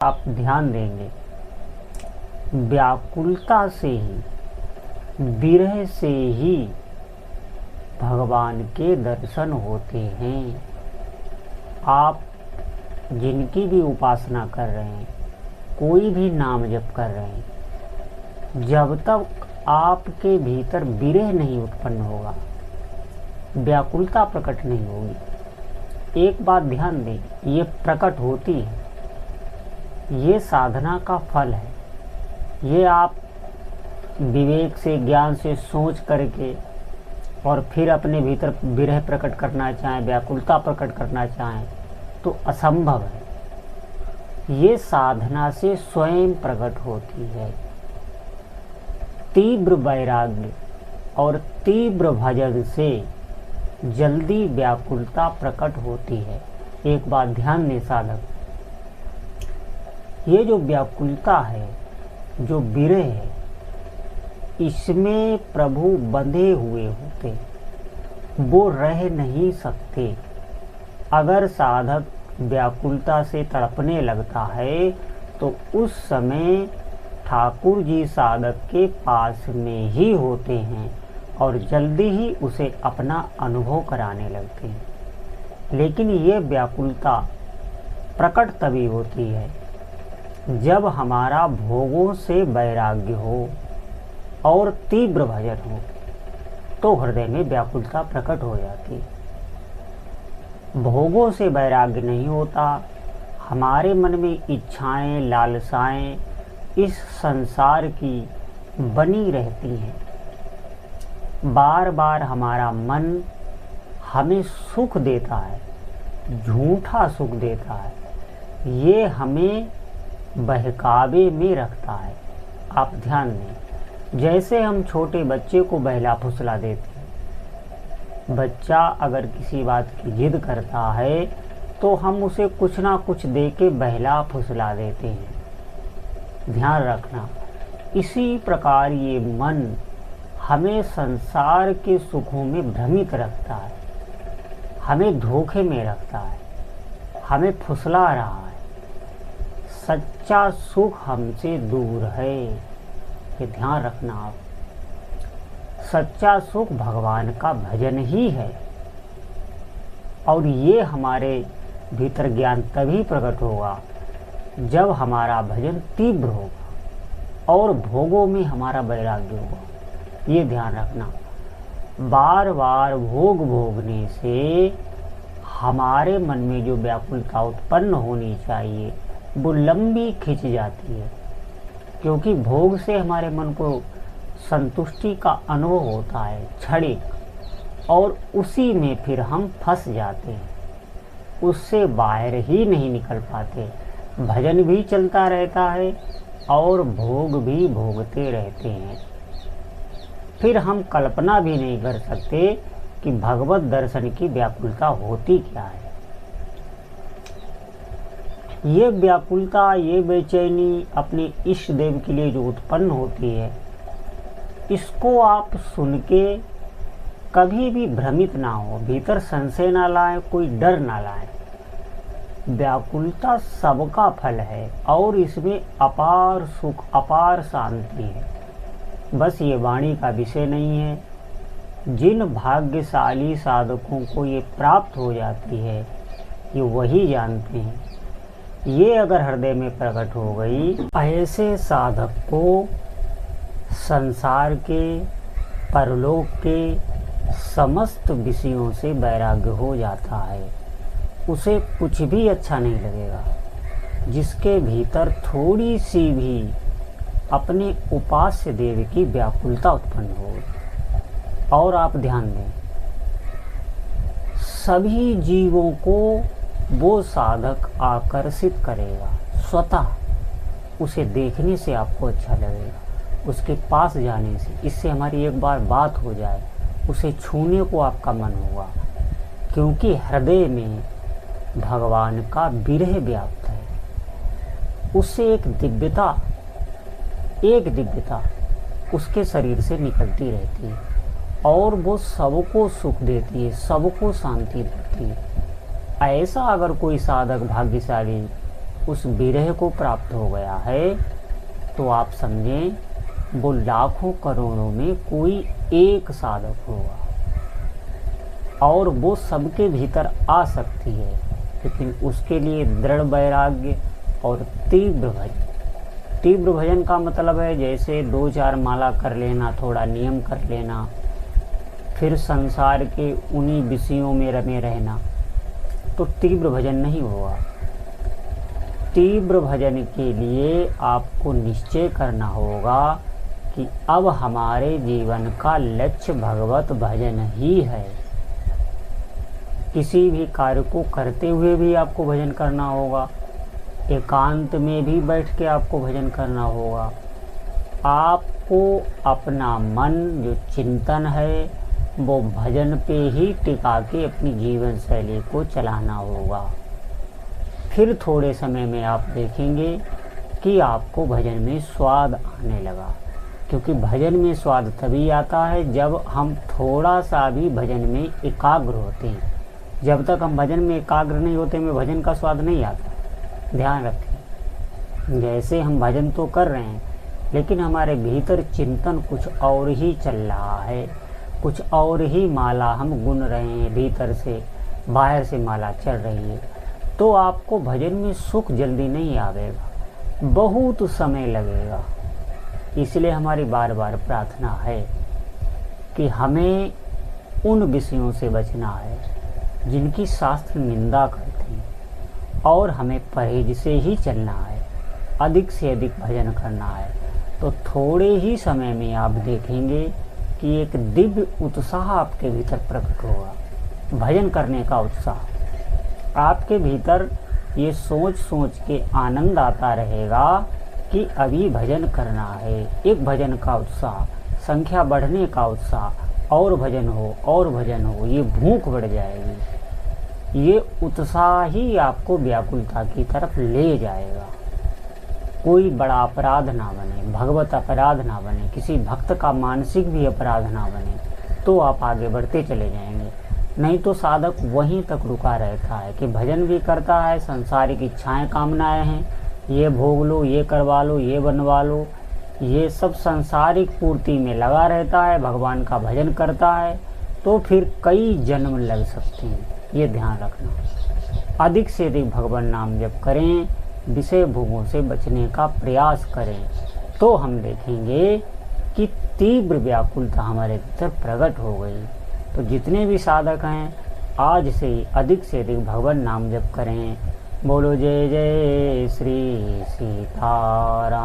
आप ध्यान देंगे, व्याकुलता से ही, विरह से ही भगवान के दर्शन होते हैं। आप जिनकी भी उपासना कर रहे हैं, कोई भी नाम जप कर रहे हैं, जब तक आपके भीतर विरह नहीं उत्पन्न होगा, व्याकुलता प्रकट नहीं होगी। एक बात ध्यान दें, ये प्रकट होती है, ये साधना का फल है। ये आप विवेक से, ज्ञान से सोच करके और फिर अपने भीतर विरह प्रकट करना चाहें, व्याकुलता प्रकट करना चाहें तो असंभव है। ये साधना से स्वयं प्रकट होती है। तीव्र वैराग्य और तीव्र भजन से जल्दी व्याकुलता प्रकट होती है। एक बात ध्यान दें साधक, ये जो व्याकुलता है, जो विरह है, इसमें प्रभु बंधे हुए होते, वो रह नहीं सकते। अगर साधक व्याकुलता से तड़पने लगता है तो उस समय ठाकुर जी साधक के पास में ही होते हैं और जल्दी ही उसे अपना अनुभव कराने लगते हैं। लेकिन ये व्याकुलता प्रकट तभी होती है जब हमारा भोगों से वैराग्य हो और तीव्र भजन हो, तो हृदय में व्याकुलता प्रकट हो जाती है। भोगों से वैराग्य नहीं होता, हमारे मन में इच्छाएं, लालसाएं इस संसार की बनी रहती हैं। बार बार हमारा मन हमें सुख देता है, झूठा सुख देता है, ये हमें बहकावे में रखता है। आप ध्यान दें, जैसे हम छोटे बच्चे को बहला फुसला देते हैं। बच्चा अगर किसी बात की जिद करता है तो हम उसे कुछ ना कुछ दे के बहला फुसला देते हैं। ध्यान रखना, इसी प्रकार ये मन हमें संसार के सुखों में भ्रमित रखता है, हमें धोखे में रखता है, हमें फुसला रहा है। सच्चा सुख हमसे दूर है, ये ध्यान रखना आप। सच्चा सुख भगवान का भजन ही है और ये हमारे भीतर ज्ञान तभी प्रकट होगा जब हमारा भजन तीव्र होगा और भोगों में हमारा वैराग्य होगा। ये ध्यान रखना, बार बार भोग भोगने से हमारे मन में जो व्याकुलता उत्पन्न होनी चाहिए वो लंबी खिंच जाती है, क्योंकि भोग से हमारे मन को संतुष्टि का अनुभव होता है क्षणिक, और उसी में फिर हम फंस जाते हैं, उससे बाहर ही नहीं निकल पाते। भजन भी चलता रहता है और भोग भी भोगते रहते हैं। फिर हम कल्पना भी नहीं कर सकते कि भगवत दर्शन की व्याकुलता होती क्या है। ये व्याकुलता, ये बेचैनी अपने इष्ट देव के लिए जो उत्पन्न होती है, इसको आप सुन के कभी भी भ्रमित ना हो, भीतर संशय ना लाए, कोई डर ना लाए। व्याकुलता सबका फल है और इसमें अपार सुख, अपार शांति है। बस ये वाणी का विषय नहीं है। जिन भाग्यशाली साधकों को ये प्राप्त हो जाती है, ये वही जानते हैं। ये अगर हृदय में प्रकट हो गई, ऐसे साधक को संसार के, परलोक के समस्त विषयों से वैराग्य हो जाता है। उसे कुछ भी अच्छा नहीं लगेगा। जिसके भीतर थोड़ी सी भी अपने उपास्य देव की व्याकुलता उत्पन्न हो। और आप ध्यान दें, सभी जीवों को वो साधक आकर्षित करेगा स्वतः। उसे देखने से आपको अच्छा लगेगा, उसके पास जाने से, इससे हमारी एक बार बात हो जाए, उसे छूने को आपका मन होगा, क्योंकि हृदय में भगवान का विरह व्याप्त है। उससे एक दिव्यता उसके शरीर से निकलती रहती है और वो सबको सुख देती है, सबको शांति देती है। ऐसा अगर कोई साधक भाग्यशाली उस विरह को प्राप्त हो गया है तो आप समझें वो लाखों करोड़ों में कोई एक साधक होगा और वो सबके भीतर आ सकती है, लेकिन उसके लिए दृढ़ वैराग्य और तीव्र भजन। तीव्र भजन का मतलब है जैसे 2-4 माला कर लेना, थोड़ा नियम कर लेना, फिर संसार के उन्हीं विषयों में रमे रहना, तो तीव्र भजन नहीं होगा। तीव्र भजन के लिए आपको निश्चय करना होगा कि अब हमारे जीवन का लक्ष्य भगवत भजन ही है। किसी भी कार्य को करते हुए भी आपको भजन करना होगा, एकांत में भी बैठ के आपको भजन करना होगा। आपको अपना मन जो चिंतन है वो भजन पे ही टिका के अपनी जीवन शैली को चलाना होगा। फिर थोड़े समय में आप देखेंगे कि आपको भजन में स्वाद आने लगा, क्योंकि भजन में स्वाद तभी आता है जब हम थोड़ा सा भी भजन में एकाग्र होते हैं। जब तक हम भजन में एकाग्र नहीं होते में भजन का स्वाद नहीं आता। ध्यान रखें, जैसे हम भजन तो कर रहे हैं लेकिन हमारे भीतर चिंतन कुछ और ही चल रहा है, कुछ और ही माला हम गुन रहे हैं, भीतर से बाहर से माला चल रही है, तो आपको भजन में सुख जल्दी नहीं आवेगा, बहुत समय लगेगा। इसलिए हमारी बार बार प्रार्थना है कि हमें उन विषयों से बचना है जिनकी शास्त्र निंदा करते हैं और हमें परहेज से ही चलना है, अधिक से अधिक भजन करना है। तो थोड़े ही समय में आप देखेंगे कि एक दिव्य उत्साह आपके भीतर प्रकट होगा, भजन करने का उत्साह। आपके भीतर ये सोच सोच के आनंद आता रहेगा कि अभी भजन करना है, एक भजन का उत्साह, संख्या बढ़ने का उत्साह, और भजन हो और भजन हो, ये भूख बढ़ जाएगी। ये उत्साह ही आपको व्याकुलता की तरफ ले जाएगा। कोई बड़ा अपराध ना बने, भगवत अपराध ना बने, किसी भक्त का मानसिक भी अपराध ना बने, तो आप आगे बढ़ते चले जाएंगे। नहीं तो साधक वहीं तक रुका रहता है कि भजन भी करता है, संसारिक इच्छाएं कामनाएं हैं, ये भोग लो, ये करवा लो, ये बनवा लो, ये सब सांसारिक पूर्ति में लगा रहता है, भगवान का भजन करता है, तो फिर कई जन्म लग सकते हैं। ये ध्यान रखना। अधिक से अधिक भगवान नाम जप करें, विषय भोगों से बचने का प्रयास करें, तो हम देखेंगे कि तीव्र व्याकुलता हमारे भीतर प्रकट हो गई। तो जितने भी साधक हैं आज से ही अधिक से अधिक भगवान नाम जप करें। बोलो जय जय श्री सीताराम।